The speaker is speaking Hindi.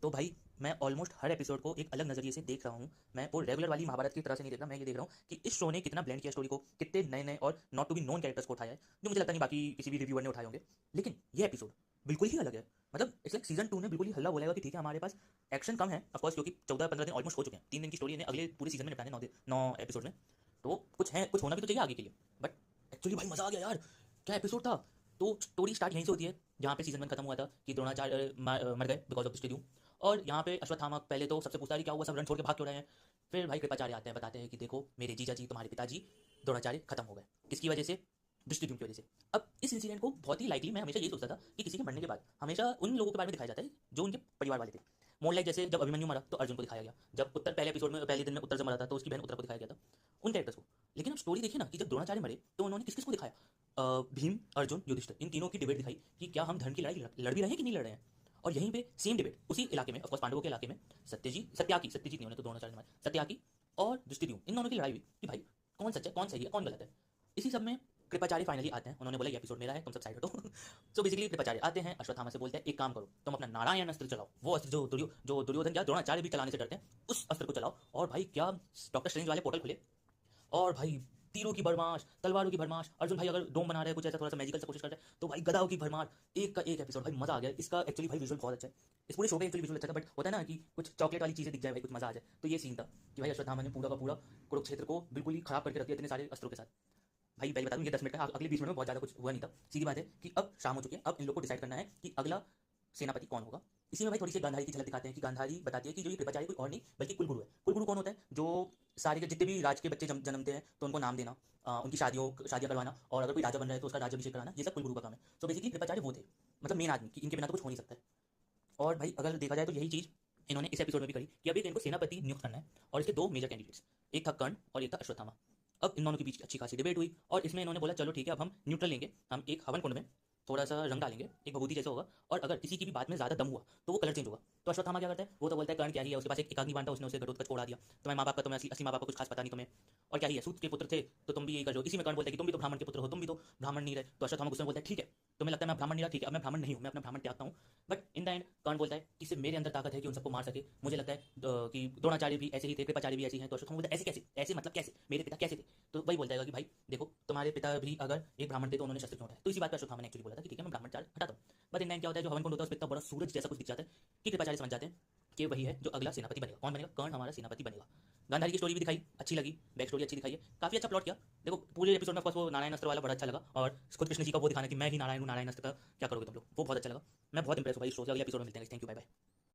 तो भाई मैं ऑलमोस्ट हर एपिसोड को एक अलग नज़रिए से देख रहा हूँ। मैं वो रेगुलर वाली महाभारत की तरह से नहीं देख रहा, मैं ये देख रहा हूँ कि इस शो ने कितना ब्लेंड किया स्टोरी को, कितने नए नए और not to be known characters को उठाया है जो मुझे लगता नहीं बाकी किसी भी रिव्यूअर ने उठाए होंगे। लेकिन ये एपिसोड बिल्कुल ही अलग है। मतलब इट्स लाइक सीजन 2 ने बिल्कुल ही हल्ला बोलेगा कि ठीक है हमारे पास एक्शन कम है ऑफकोर्स, क्योंकि 14-15 दिन ऑलमोस्ट हो चुके हैं, 3 दिन की स्टोरी है, अगले पूरे सीजन में निपटाने 9 एपिसोड में। तो कुछ है, कुछ होना भी तो चाहिए आगे के लिए। बट एक्चुअली भाई मजा आ गया यार, क्या एपिसोड था। तो स्टोरी स्टार्ट यहीं से होती है जहाँ पे सीजन 1 खत्म हुआ था कि द्रोणाचार्य मर गए बिकॉज ऑफ दृष्टिद्युम्न। और यहाँ पे अश्वत्थामा पहले तो सबसे पूछता है क्या हुआ, सब रण छोड़ के भाग क्यों रहे हैं। फिर भाई कृपाचार्य आते हैं, बताते हैं कि देखो मेरे जीजा जी तुम्हारे पिताजी द्रोणाचार्य खत्म हो गए, किसकी वजह से, दृष्टिद्युम्न की वजह से। अब इस इंसिडेंट को बहुत ही लाइकली मैं हमेशा ये सोचता था कि किसी के मरने के बाद हमेशा उन लोगों के बारे में दिखाया जाता है जो उनके परिवार वाले थे। मोर लाइक जैसे जब अभिमन्यु मरा तो अर्जुन को दिखाया गया, जब उत्तर पहले एपिसोड में पहले दिन में उत्तर जब मरा था तो उसकी बहन उत्तर को दिखाया गया था, उन कैरेक्टर्स को। लेकिन अब स्टोरी देखिए ना कि जब द्रोणाचार्य मरे तो उन्होंने किस किस को दिखाया, भीम, अर्जुन, युधिष्ठिर, इन तीनों की डिबेट दिखाई कि क्या हम धर्म की लड़ाई लड़ भी रहे हैं कि नहीं लड़ रहे हैं। और यहीं पे सेम डिबेट उसी इलाके में, ऑफकोर्स पांडवों के इलाके में, सत्याजीत नहीं होने तो द्रोणाचार्य ने मारे, सत्याकी और दृष्टिद्युम्न, इन दोनों की लड़ाई हुई कि भाई कौन सच्चा है, कौन सही है, कौन गलत है। इसी सब में कृपाचार्य फाइनली आते हैं, उन्होंने बोला ये एपिसोड मेरा है, तुम सब साइड हटो। सो बेसिकली कृपाचार्य आते हैं, अश्वत्थामा से बोलते हैं एक काम करो तुम अपना नारायण अस्त्र चलाओ, वो अस्त्र जो दुर्योधन या द्रोणाचार्य भी चलाने से डरते हैं, उस अस्त्र को चलाओ। और भाई क्या डॉक्टर स्ट्रेंज वाले पोर्टल खुले, और भाई तीरों की भरमार, तलवारों की भरमार, अर्जुन भाई अगर डोम बना रहे हैं कुछ ऐसा थोड़ा सा मैजिकल से कोशिश कर रहे हैं तो भाई गदाओं की भरमार, एक का एक एपिसोड भाई मजा आ गया। इसका एक्चुअली भाई विजुअल बहुत अच्छा है, इस पूरे शो का एक्चुअली विजुअल अच्छा था। बट होता है ना कि कुछ चॉकलेट वाली चीजें दिख जाए भाई, कुछ मजा आ जाए, तो ये सीन था कि भाई अश्वत्थामा ने पूरा का पूरा कुरुक्षेत्र को बिल्कुल ही खराब करके रख दिया इतने सारे अस्त्रों के साथ। भाई पहले बता दूं ये 10 मिनट का, अगले 20 मिनट में बहुत ज़्यादा कुछ हुआ नहीं था। सीधी बात है कि अब शाम हो चुकी है, अब इन लोग को डिसाइड करना है कि अगला सेनापति कौन होगा। इसी में भाई थोड़ी सी गांधारी की झलक दिखाते हैं कि गांधारी बताती है कि जो ये कृपाचार्य कोई और नहीं बल्कि कुलगुरु है। कुलगुरु कौन होता है, जो सारे के जितने भी राज के बच्चे जन्मते हैं तो उनको नाम देना, उनकी शादियां करवाना, और अगर कोई राजा बन रहा है तो उसका राज्याभिषेक कराना, ये सब कुलगुरु का काम है। तो बेसिकली कृपाचार्य वो थे, मतलब मेन आदमी कि इनके बिना तो कुछ हो नहीं सकता है। और भाई अगर देखा जाए तो यही चीज़ इन्होंने इस एपिसोड में भी करी कि अभी इनको सेनापति नियुक्त करना है, और इसके दो मेजर कैंडिडेट्स, एक था कर्ण और एक था अश्वत्थामा। अब इन दोनों के बीच अच्छी खासी डिबेट हुई और इसमें इन्होंने बोला चलो ठीक है अब हम न्यूट्रल लेंगे, हम एक हवन कुंड में थोड़ा सा रंग डालेंगे, एक भभूति जैसा होगा, और अगर किसी की भी बात में ज्यादा दम हुआ तो वो कलर चेंज होगा। तो अश्वत्थामा क्या करता है, वो तो बोलता है कर्ण क्या ही है, उसके पास एक एकाग्नि बांटा, उसने उसे घटोत्कच को उड़ा दिया, तुम्हें माँ बाप का, तुम्हें असली माँ बाप का कुछ खास पता नहीं तुम्हें, और क्या ही है, सूत के पुत्र थे तो तुम भी यही कर रहे हो। इसी में कर्ण बोलता है कि तुम भी तो ब्राह्मण के पुत्र हो, तुम भी तो ब्राह्मण नहीं रहे। तो अश्वत्थामा गुस्से में बोलता है ठीक है तुम्हें लगता है मैं ब्राह्मण नहीं रहा, ठीक है अब मैं ब्राह्मण नहीं हूँ, मैं अपना ब्राह्मण त्यागता हूँ। बट इन द एंड कर्ण बोलता है कि सिर्फ मेरे अंदर ताकत है कि उन सबको मार सके, मुझे लगता है कि द्रोणाचार्य भी ऐसे ही थे, कृपाचार्य भी ऐसे ही हैं। तो अश्वत्थामा बोलता है ऐसे कैसे, ऐसे मतलब कैसे, मेरे पिता कैसे थे। तो वही बोलता है कि भाई देखो तुम्हारे पिता भी अगर एक ब्राह्मण थे तो उन्होंने शस्त्र क्यों उठाया। तो इसी बात पर अश्वत्थामा ने एक्चुअली बोला था कि ठीक है मैं ब्राह्मण चार्ज हटाता हूँ। बट इन क्या होता है, जो हवन कुंड होता है उस पर इतना बड़ा सूरज जैसा कुछ दिख जाता है कि कृपाचार्य समझ जाते हैं कि वही है जो अगला सेनापति बनेगा। कौन बनेगा, कर्ण हमारा सेनापति बनेगा। गांधारी की स्टोरी भी दिखाई, अच्छी लगी, बैक स्टोरी अच्छी दिखाई है, काफी अच्छा प्लॉट किया। देखो पूरे एपिसोड में वो नारायण अस्त्र वाला बड़ा अच्छा लगा, और खुद कृष्ण जी का वो दिखाना कि मैं ही नारायण हूँ, नारायण अस्त्र का क्या करोगे तुम लोग, वो बहुत अच्छा लगा। मैं बहुत इंप्रेस हुआ इस शो से। अगले एपिसोड में मिलते हैं, थैंक यू, बाय बाय।